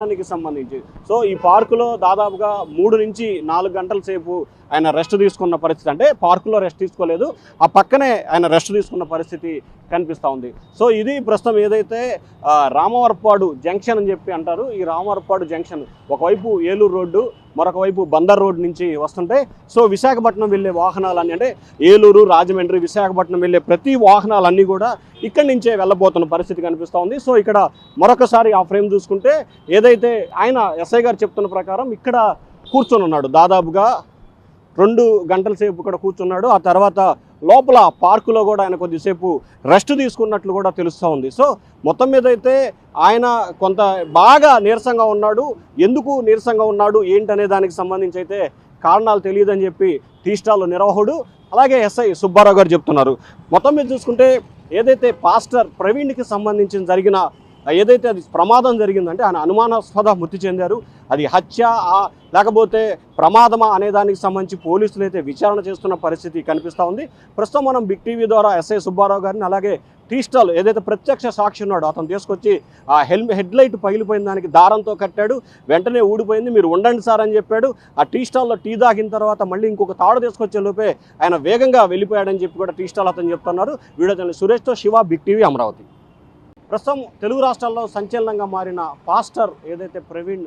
దానికి సంబంధించి సో ఈ పార్కులో దాదాపుగా 3 నుంచి 4 గంటల సేపు ఆయన రెస్ట్ తీసుకున్న పరిస్థితి, అంటే పార్కులో రెస్ట్ తీసుకోలేదు, ఆ పక్కనే ఆయన రెస్ట్ తీసుకున్న పరిస్థితి కనిపిస్తూ ఉంది. సో ఇది ప్రస్తుతం ఏదైతే రామవరపాడు జంక్షన్ అని చెప్పి అంటారు. ఈ రామవరపాడు జంక్షన్ ఒకవైపు ఏలూరు రోడ్డు, మరొక వైపు బందర్ రోడ్ నుంచి వస్తుంటే, సో విశాఖపట్నం వెళ్ళే వాహనాలన్నీ, అంటే ఏలూరు, రాజమండ్రి, విశాఖపట్నం వెళ్ళే ప్రతి వాహనాలన్నీ కూడా ఇక్కడి నుంచే వెళ్ళబోతున్న పరిస్థితి కనిపిస్తూ ఉంది. సో ఇక్కడ మరొకసారి ఆ ఫ్రేమ్ చూసుకుంటే ఏదైతే ఆయన ఎస్ఐ గారు చెప్తున్న ప్రకారం ఇక్కడ కూర్చొని ఉన్నాడు, దాదాపుగా 2 గంటల సేపు ఇక్కడ కూర్చున్నాడు. ఆ తర్వాత లోపల పార్కులో కూడా ఆయన కొద్దిసేపు రెస్ట్ తీసుకున్నట్లు కూడా తెలుస్తూ ఉంది. సో మొత్తం మీద అయితే ఆయన కొంత బాగా నీరసంగా ఉన్నాడు. ఎందుకు నీరసంగా ఉన్నాడు ఏంటనే దానికి సంబంధించి అయితే కారణాలు తెలియదని చెప్పి టీ స్టాల్ నిర్వాహకుడు అలాగే ఎస్ఐ సుబ్బారావు గారు చెప్తున్నారు. మొత్తం మీద చూసుకుంటే ఏదైతే పాస్టర్ ప్రవీణ్కి సంబంధించిన జరిగిన ఏదైతే అది ప్రమాదం జరిగిందంటే ఆయన అనుమానాస్పద మృతి చెందారు, అది హత్య లేకపోతే ప్రమాదమా అనే దానికి సంబంధించి పోలీసులు అయితే విచారణ చేస్తున్న పరిస్థితి కనిపిస్తూ ఉంది. ప్రస్తుతం మనం బిగ్ టీవీ ద్వారా ఎస్ఐ సుబ్బారావు గారిని అలాగే టీ స్టాల్ ఏదైతే ప్రత్యక్ష సాక్షి ఉన్నాడో అతను తీసుకొచ్చి ఆ హెడ్ లైట్ పగిలిపోయిన దానికి దారంతో కట్టాడు, వెంటనే ఊడిపోయింది, మీరు ఉండండి సార్ అని చెప్పాడు. ఆ టీ స్టాల్లో టీ తాగిన తర్వాత మళ్ళీ ఇంకొక తాడు తీసుకొచ్చే లోపే ఆయన వేగంగా వెళ్ళిపోయాడని చెప్పి కూడా టీ స్టాల్ అతను చెప్తున్నారు. వీడియో జర్నలిస్ట్ సురేష్తో శివ, బిగ్ టీవీ, అమరావతి. ప్రస్తుతం తెలుగు రాష్ట్రాల్లో సంచలనంగా మారిన పాస్టర్ ఏదైతే ప్రవీణ్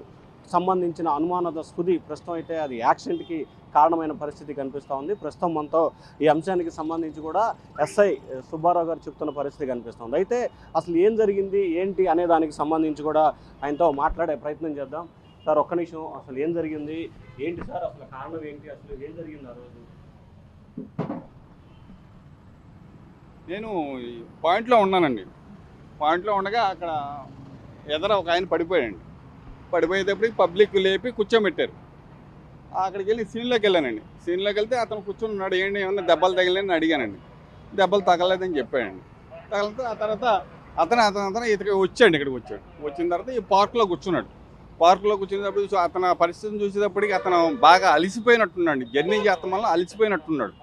సంబంధించిన అనుమానాస్పది ప్రస్తుతం అయితే అది యాక్సిడెంట్కి కారణమైన పరిస్థితి కనిపిస్తూ ఉంది. ప్రస్తుతం మనతో ఈ అంశానికి సంబంధించి కూడా ఎస్ఐ సుబ్బారావు గారు చెప్తున్న పరిస్థితి కనిపిస్తుంది. అయితే అసలు ఏం జరిగింది ఏంటి అనే దానికి సంబంధించి కూడా ఆయనతో మాట్లాడే ప్రయత్నం చేద్దాం. సార్ ఒక్క నిమిషం, అసలు ఏం జరిగింది ఏంటి సార్, అసలు కారణం ఏంటి, అసలు ఏం జరిగింది ఆ రోజు? నేను పాయింట్లో ఉన్నానండి. పాయింట్లో ఉండగా అక్కడ ఎదర ఒక ఆయన పడిపోయాడండి. పడిపోయేటప్పటికి పబ్లిక్ లేపి కూర్చోబెట్టారు. అక్కడికి వెళ్ళి సీన్లోకి వెళ్ళానండి. సీన్లోకి వెళ్తే అతను కూర్చొని ఉన్నాడు. ఏంటి ఏమన్నా దెబ్బలు తగిలేని అడిగానండి. దెబ్బలు తగలేదని చెప్పాడండి. తగిలితే ఆ తర్వాత అతను ఇతనికి వచ్చాడు, ఇక్కడికి వచ్చాడు. వచ్చిన తర్వాత ఈ పార్కులో కూర్చున్నాడు. పార్కులో కూర్చునేటప్పుడు అతను పరిస్థితిని చూసేటప్పటికి అతను బాగా అలిసిపోయినట్టున్నాడు. జర్నీ చేస్తాం వల్ల అలిసిపోయినట్టున్నాడు.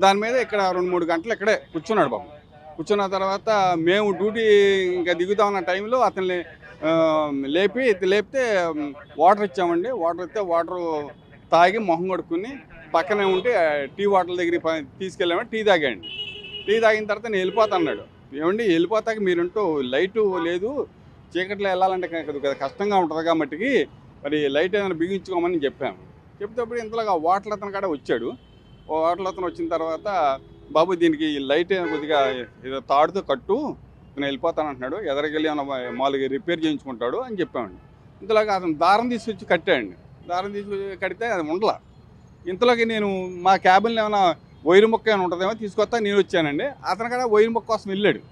దాని మీద ఇక్కడ 2-3 గంటలు ఇక్కడే కూర్చున్నాడు బాబు. కూర్చున్న తర్వాత మేము డ్యూటీ ఇంకా దిగుతా ఉన్న టైంలో అతన్ని లేపితే వాటర్ ఇచ్చామండి. వాటర్ ఇస్తే వాటర్ తాగి మొహం కొడుకుని పక్కనే ఉంటే టీ వాటర్ దగ్గరికి తీసుకెళ్ళామండి. టీ తాగాండి. టీ తాగిన తర్వాత నేను వెళ్ళిపోతాన్నాడు. ఏమండి వెళ్ళిపోతాక మీరుంటూ లైటు లేదు, చీకట్లో వెళ్ళాలంటే కదా కష్టంగా ఉంటుంది కాబట్టి మరి లైట్ ఏదైనా బిగించుకోమని చెప్పాము. చెప్తేప్పుడు ఇంతలోగా వాటర్ అతను కాడ వచ్చాడు. వాటర్ అతను వచ్చిన తర్వాత బాబు దీనికి లైట్ కొద్దిగా ఏదో తాడుతో కట్టు, నేను వెళ్ళిపోతానంటున్నాడు, ఎదరికెళ్ళి ఏమైనా మామూలుగా రిపేర్ చేయించుకుంటాడు అని చెప్పామండి. ఇంతలోకి అతను దారం తీసుకొచ్చి కట్టాడండి. దారం తీసుకొచ్చి కడితే అది ఉండలా. ఇంతలోకి నేను మా క్యాబిన్లో ఏమైనా వైరు మొక్క ఏమైనా ఉంటుందేమో తీసుకొస్తా నేను వచ్చానండి. అతను కూడా వైరు మొక్క కోసం వెళ్ళాడు.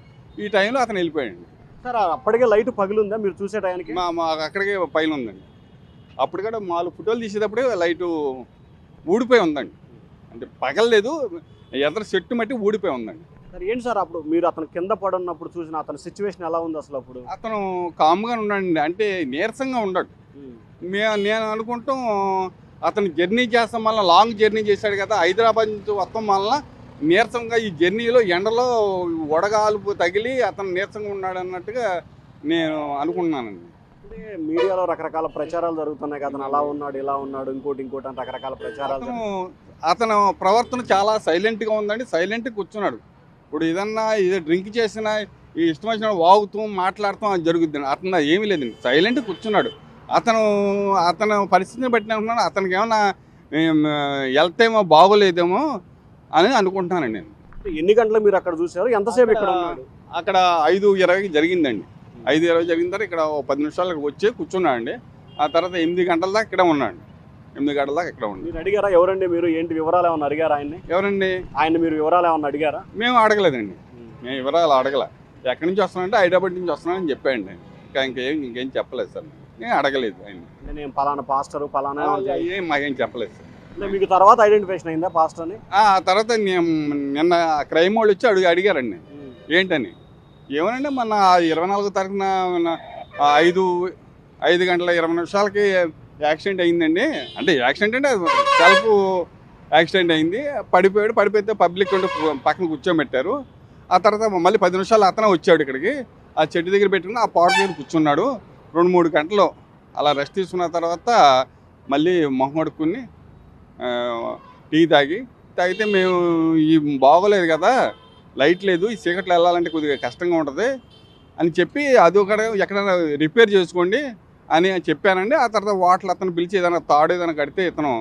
ఈ టైంలో అతను వెళ్ళిపోయాడండి. సార్ అప్పటికే లైట్ పగిలిందా మీరు చూసే టైంకి? మా అక్కడికే పైన ఉందండి. అప్పుడు కూడా 4 ఫోటోలు తీసేటప్పుడే లైటు ఊడిపోయి ఉందండి. అంటే పగలలేదు, ఎదర చెట్టు మట్టి ఊడిపోయి ఉందండి. సార్ ఏంటి సార్ అప్పుడు మీరు అతను కింద పడున్నప్పుడు చూసిన అతని సిచ్యువేషన్ ఎలా ఉంది అసలు? అప్పుడు అతను కామ్గా ఉన్నాడండి, అంటే నీరసంగా ఉన్నాడు. నేను అనుకుంటాం అతను జర్నీ చేస్తాం వల్ల, లాంగ్ జర్నీ చేశాడు కదా, హైదరాబాద్ నుంచి వస్తాం వల్ల నీరసంగా ఈ జర్నీలో ఎండలో వడగాలుపు తగిలి అతను నీరసంగా ఉన్నాడు అన్నట్టుగా నేను అనుకుంటున్నానండి. అంటే మీడియాలో రకరకాల ప్రచారాలు జరుగుతున్నాయి కదా, అతను అలా ఉన్నాడు ఇలా ఉన్నాడు ఇంకోటి అని రకరకాల ప్రచారాలు. అతను ప్రవర్తన చాలా సైలెంట్గా ఉందండి. సైలెంట్గా కూర్చున్నాడు. ఇప్పుడు ఏదన్నా ఇది డ్రింక్ చేసినా ఈ ఇష్టం వచ్చిన వాగుతూ మాట్లాడుతాం అది జరుగుద్ది. అతను ఏమీ లేదండి, సైలెంట్గా కూర్చున్నాడు. అతను పరిస్థితిని బట్టి అనుకున్నాను అతనికి ఏమన్నా వెళ్తేమో బాగోలేదేమో అని అనుకుంటున్నానండి నేను. ఎన్ని గంటలు మీరు అక్కడ చూసారు, ఎంతసేపు ఇక్కడ ఉన్నాడు? అక్కడ 5:20 జరిగిందండి. 5:20 జరిగిన తర్వాత ఇక్కడ 10 నిమిషాలకు వచ్చి కూర్చున్నాడండి. ఆ తర్వాత 8 గంటల దాకా ఇక్కడ ఉన్నాడు. 8 గంటల దాకా ఇక్కడ ఉన్నాడు. మీరు అడిగారా ఎవరండి మీరు, ఏంటి వివరాలు ఏమన్నా అడిగారా ఆయన్ని? ఎవరండి ఆయన మీరు వివరాలు ఏమన్నా అడిగారా? మేము అడగలేదండి, మేము వివరాలు అడగలే. ఎక్కడి నుంచి వస్తున్నానంటే హైదరాబాద్ నుంచి వస్తున్నానని చెప్పాడండి. ఇంకేం చెప్పలేదు సార్, నేను అడగలేదు ఆయన. నేను పలానా పాస్టర్ పలానా ఏం మాకేం చెప్పలేదు సార్. మీకు తర్వాత ఐడెంటిఫికేషన్ అయిందా పాస్టర్ని? ఆ తర్వాత నిన్న క్రైమ్ వాళ్ళు వచ్చి అడిగారండి ఏంటని. ఏమనంటే మొన్న 24వ తారీఖున 5:20 యాక్సిడెంట్ అయిందండి. అంటే యాక్సిడెంట్ అంటే సెల్ఫ్ యాక్సిడెంట్ అయింది. పడిపోతే పబ్లిక్ ఉండి పక్కన కూర్చోబెట్టారు. ఆ తర్వాత మళ్ళీ 10 నిమిషాలు అతనే వచ్చాడు ఇక్కడికి. ఆ చెట్టు దగ్గర పెట్టుకుని ఆ పార్క్ దగ్గర కూర్చున్నాడు. 2-3 గంటలు అలా రెస్ట్ తీసుకున్న తర్వాత మళ్ళీ మొహం కడుక్కుని టీ తాగితే మేము ఈ బాగోలేదు కదా, లైట్ లేదు, ఈ చీకట్లో వెళ్ళాలంటే కొద్దిగా కష్టంగా ఉంటుంది అని చెప్పి అది ఒక ఎక్కడైనా రిపేర్ చేసుకోండి అని చెప్పానండి. ఆ తర్వాత వాటర్ అతను పిలిచి ఏదైనా తాడు ఏదైనా కడితే ఇతను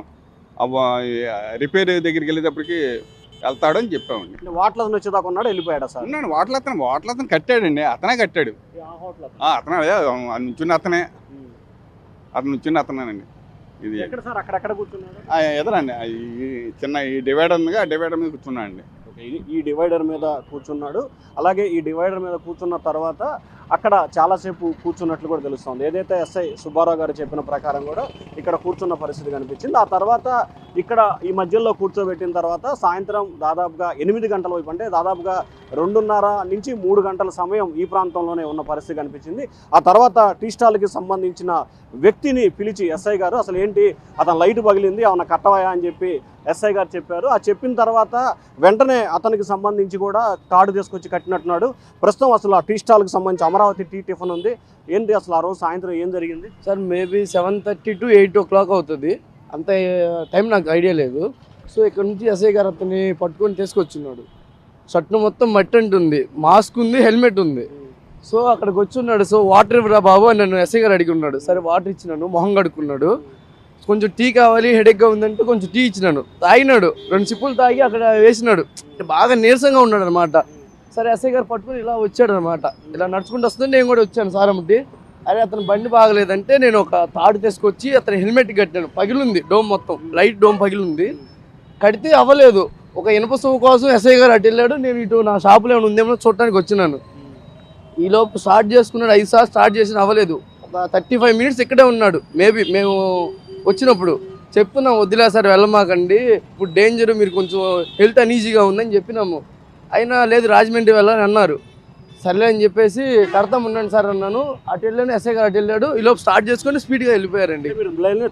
రిపేర్ దగ్గరికి వెళ్ళేటప్పటికి వెళ్తాడు అని చెప్పామండి. వాటర్ వచ్చేదాకా ఉన్నాడు, వెళ్ళిపోయాడు సార్? ఉన్నాడు, వాటర్ అతను కట్టాడండి, అతనే కట్టాడు. అతనే నుంచున్న అతనే అతనేనండి. ఇది అక్కడెక్కడ కూర్చున్నాడు? ఎదరండి చిన్న ఈ డివైడర్ ఉందిగా, ఆ డివైడర్ మీద కూర్చున్నాడు అండి. ఈ డివైడర్ మీద కూర్చున్నాడు. అలాగే ఈ డివైడర్ మీద కూర్చున్న తర్వాత అక్కడ చాలాసేపు కూర్చున్నట్లు కూడా తెలుస్తుంది. ఏదైతే ఎస్ఐ సుబ్బారావు గారు చెప్పిన ప్రకారం కూడా ఇక్కడ కూర్చున్న పరిస్థితి కనిపించింది. ఆ తర్వాత ఇక్కడ ఈ మధ్యలో కూర్చోబెట్టిన తర్వాత సాయంత్రం దాదాపుగా 8 గంటల వైపు, అంటే దాదాపుగా 2:30 నుంచి 3 గంటల సమయం ఈ ప్రాంతంలోనే ఉన్న పరిస్థితి కనిపించింది. ఆ తర్వాత టీ స్టాల్కి సంబంధించిన వ్యక్తిని పిలిచి ఎస్ఐ గారు అసలు ఏంటి, అతను లైట్ పగిలింది ఏమన్నా కట్టవయా అని చెప్పి ఎస్ఐ గారు చెప్పారు. ఆ చెప్పిన తర్వాత వెంటనే అతనికి సంబంధించి కూడా తాడు తీసుకొచ్చి కట్టినట్టున్నాడు. ప్రస్తుతం అసలు ఆ టీ స్టాల్కి సంబంధించి అమరావతి టీ టిఫిన్ ఉంది. ఏంటి అసలు ఆ రోజు సాయంత్రం ఏం జరిగింది సార్? మేబీ 7:30 to 8 o'clock అవుతుంది, అంత టైం నాకు ఐడియా లేదు. సో ఇక్కడ నుంచి ఎస్ఐ గారు అతన్ని పట్టుకొని తీసుకొచ్చున్నాడు. షర్ట్ మొత్తం మట్టి ఉంటుంది, మాస్క్ ఉంది, హెల్మెట్ ఉంది. సో అక్కడికి వచ్చి ఉన్నాడు. సో వాటర్ ఇవ్వరా బాబు అని నన్ను ఎస్ఐ గారు అడిగి ఉన్నాడు. సరే వాటర్ ఇచ్చినాను, మొహం కడుక్కున్నాడు. కొంచెం టీ కావాలి, హెడేక్గా ఉందంటే కొంచెం టీ ఇచ్చినాను, తాగినాడు. 2 సిప్పులు తాగి అక్కడ వేసినాడు. బాగా నీరసంగా ఉన్నాడు అనమాట. సరే ఎస్ఐ గారు పట్టుకుని ఇలా వచ్చాడు అనమాట. ఇలా నడుచుకుంటూ వస్తుంటే నేను కూడా వచ్చాను సారమ్మటి. అరే అతను బండి బాగలేదంటే నేను ఒక తాడు తీసుకొచ్చి అతని హెల్మెట్ కట్టాను. పగిలింది డోమ్, మొత్తం లైట్ డోమ్ పగిలింది. కడితే అవ్వలేదు. ఒక ఇనుప సువ్వు కోసం ఎస్ఐ గారు అటు వెళ్ళాడు. నేను ఇటు నా షాపులో ఏమైనా ఉందేమో చూడటానికి వచ్చినాను. ఈలోపు స్టార్ట్ చేసుకున్నాడు. 5 సార్లు స్టార్ట్ చేసిన అవ్వలేదు. ఒక 35 minutes ఇక్కడే ఉన్నాడు. మేబీ మేము వచ్చినప్పుడు చెప్తున్నాం, వద్దులే సార్ వెళ్ళమాకండి, ఇప్పుడు డేంజర్, మీరు కొంచెం హెల్త్ అనీజీగా ఉందని చెప్పినాము. అయినా లేదు రాజమండ్రి వెళ్ళని అన్నారు. సర్లే అని చెప్పేసి కడతాం ఉండండి సార్ అన్నాను. అటు వెళ్ళాను, ఎస్ఐ గారు అటు వెళ్ళాడు. ఈలోపు స్టార్ట్ చేసుకొని స్పీడ్గా వెళ్ళిపోయారండి.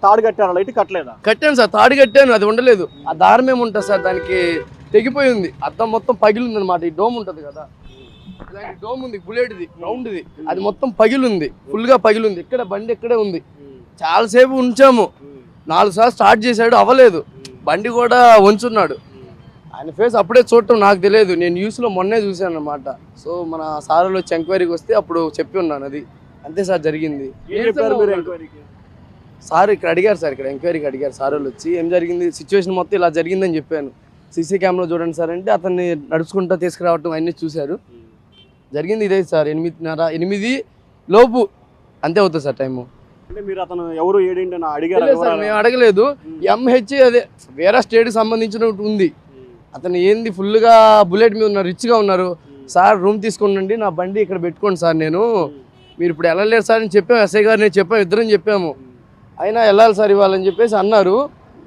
తాడు కట్టారు, లైట్ కట్టలేదా? కట్టాను సార్, తాడు కట్టాను, అది ఉండలేదు. ఆ దారం ఏముంటుంది సార్, దానికి తెగిపోయి ఉంది. అద్దం మొత్తం పగిలింది అనమాట. ఈ డోమ్ ఉంటుంది కదా, ఇలాంటి డోమ్ ఉంది, బుల్లెట్ది, రౌండ్ది, అది మొత్తం పగిలింది, ఫుల్గా పగిలింది. ఇక్కడ బండి ఇక్కడే ఉంది. చాలాసేపు ఉంచాము. 4 సార్లు స్టార్ట్ చేశాడు, అవ్వలేదు. బండి కూడా వంచున్నాడు. ఆయన ఫేస్ అప్పుడే చూడటం నాకు తెలియదు, నేను న్యూస్లో మొన్నే చూశాను అనమాట. సో మన సార్లు వచ్చి ఎంక్వైరీకి వస్తే అప్పుడు చెప్పి ఉన్నాను. అది అంతే సార్ జరిగింది. సార్ ఇక్కడ అడిగారు సార్, ఇక్కడ ఎంక్వైరీకి అడిగారు సార్ వాళ్ళు వచ్చి, ఏం జరిగింది, సిచ్యువేషన్ మొత్తం ఇలా జరిగిందని చెప్పాను. సీసీ కెమెరా చూడండి సార్ అంటే అతన్ని నడుచుకుంటూ తీసుకురావటం అన్నీ చూశారు. జరిగింది ఇదే సార్, 8:30, 8 లోపు అంతే అవుతుంది సార్ టైము. అంటే మీరు అతను ఎవరు ఏడింటి అడిగారు? మేము అడగలేదు. ఎంహెచ్ అదే వేరే స్టేట్కి సంబంధించినట్టు ఉంది. అతను ఏంది ఫుల్గా బుల్లెట్ మీద ఉన్నారు, రిచ్గా ఉన్నారు. సార్ రూమ్ తీసుకోండి, నా బండి ఇక్కడ పెట్టుకోండి సార్, మీరు ఇప్పుడు వెళ్ళలేరు సార్ అని చెప్పాము. ఎస్ఐ గారు నేను చెప్పాము, ఇద్దరం చెప్పాము. అయినా వెళ్ళాలి సార్ ఇవ్వాలని చెప్పేసి అన్నారు.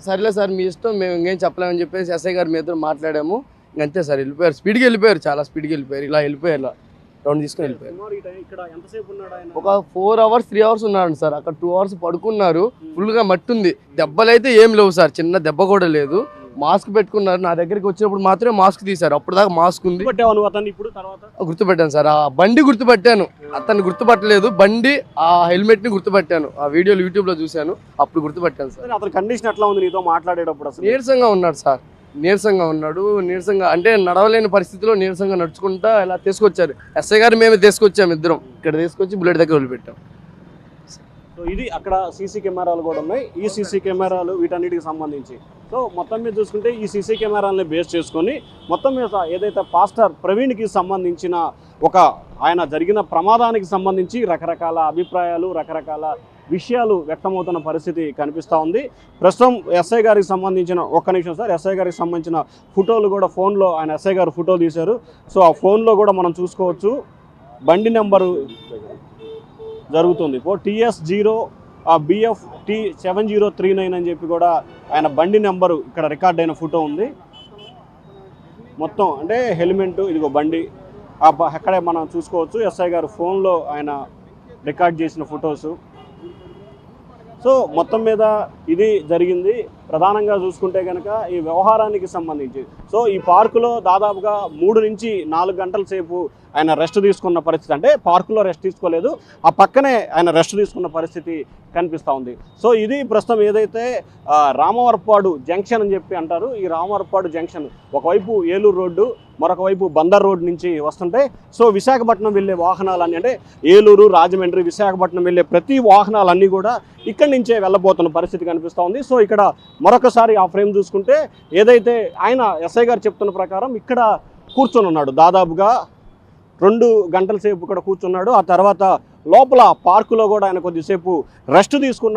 సర్లే సార్ మీ ఇష్టం, మేము ఇంకేం చెప్పలేమని చెప్పేసి ఎస్ఐ గారు మీ ఇద్దరు మాట్లాడాము. ఇంకంతే సార్ వెళ్ళిపోయారు, స్పీడ్గా వెళ్ళిపోయారు, చాలా స్పీడ్గా వెళ్ళిపోయారు. ఇలా వెళ్ళిపోయారు, రౌండ్ తీసుకుని వెళ్ళిపోయారు. ఒక 4 hours 3 hours ఉన్నాడు సార్. అక్కడ 2 hours పడుకున్నారు. ఫుల్గా మట్టి ఉంది, దెబ్బలు అయితే ఏం లేవు సార్, చిన్న దెబ్బ కూడా లేదు. మాస్క్ పెట్టుకున్నారు. నా దగ్గరికి వచ్చినప్పుడు మాత్రమే మాస్క్ తీశారు, అప్పుడు దాకా మాస్క్ ఉంది. గుర్తుపెట్టాను సార్, ఆ బండి గుర్తుపట్టాను, అతన్ని గుర్తుపట్టలేదు. బండి ఆ హెల్మెట్ ని గుర్తుపట్టాను, ఆ వీడియోలు యూట్యూబ్ లో చూశాను, అప్పుడు గుర్తుపట్టాను సార్. అతని కండిషన్ ఎట్లా ఉంది నీతో మాట్లాడేటప్పుడు? నీరసంగా ఉన్నాడు సార్, నీరసంగా ఉన్నాడు. నీరసంగా అంటే నడవలేని పరిస్థితిలో నీరసంగా నడుచుకుంటా ఇలా తీసుకొచ్చారు. ఎస్ఐ గారు మేము తీసుకొచ్చాము, ఇద్దరం ఇక్కడ తీసుకొచ్చి బుల్లెట్ దగ్గర వదిలిపెట్టాం. సో ఇది అక్కడ సీసీ కెమెరాలు కూడా ఉన్నాయి. ఈ సీసీ కెమెరాలు వీటన్నిటికి సంబంధించి సో మొత్తం మీద చూసుకుంటే ఈ సీసీ కెమెరాలని బేస్ చేసుకొని మొత్తం మీద ఏదైతే పాస్టర్ ప్రవీణ్కి సంబంధించిన ఆయన జరిగిన ప్రమాదానికి సంబంధించి రకరకాల అభిప్రాయాలు, రకరకాల విషయాలు వ్యక్తమవుతున్న పరిస్థితి కనిపిస్తూ ఉంది. ప్రస్తుతం ఎస్ఐ గారికి సంబంధించిన ఒక్క నిమిషం సార్, ఎస్ఐ గారికి సంబంధించిన ఫోటోలు కూడా ఫోన్లో ఆయన ఎస్ఐ గారు ఫోటో తీశారు. సో ఆ ఫోన్లో కూడా మనం చూసుకోవచ్చు బండి నెంబరు జరుగుతుంది. TS0 BF T7039 అని చెప్పి కూడా ఆయన బండి నెంబరు ఇక్కడ రికార్డ్ అయిన ఫోటో ఉంది. మొత్తం అంటే హెల్మెట్, ఇదిగో బండి అక్కడే మనం చూసుకోవచ్చు. ఎస్ఐ గారు ఫోన్లో ఆయన రికార్డ్ చేసిన ఫొటోసు. సో మొత్తం మీద ఇది జరిగింది. ప్రధానంగా చూసుకుంటే కనుక ఈ వ్యవహారానికి సంబంధించి సో ఈ పార్కులో దాదాపుగా 3 నుంచి 4 గంటల సేపు ఆయన రెస్ట్ తీసుకున్న పరిస్థితి, అంటే పార్కులో రెస్ట్ తీసుకోలేదు, ఆ పక్కనే ఆయన రెస్ట్ తీసుకున్న పరిస్థితి కనిపిస్తూ ఉంది. సో ఇది ప్రస్తుతం ఏదైతే రామవరపాడు జంక్షన్ అని చెప్పి అంటారు. ఈ రామవరపాడు జంక్షన్ ఒకవైపు ఏలూరు రోడ్డు, మరొక వైపు బందర్ రోడ్ నుంచి వస్తుంటే సో విశాఖపట్నం వెళ్ళే వాహనాలన్నీ, అంటే ఏలూరు, రాజమండ్రి, విశాఖపట్నం వెళ్ళే ప్రతి వాహనాలన్నీ కూడా ఇక్కడి నుంచే వెళ్ళబోతున్న పరిస్థితి కనిపిస్తూ ఉంది. సో ఇక్కడ మరొకసారి ఆ ఫ్రేమ్ చూసుకుంటే ఏదైతే ఆయన ఎస్ఐ గారు చెప్తున్న ప్రకారం ఇక్కడ కూర్చొని ఉన్నాడు, దాదాపుగా 2 గంటల సేపు ఇక్కడ కూర్చున్నాడు. ఆ తర్వాత లోపల పార్కులో కూడా ఆయన కొద్దిసేపు రెస్ట్ తీసుకున్న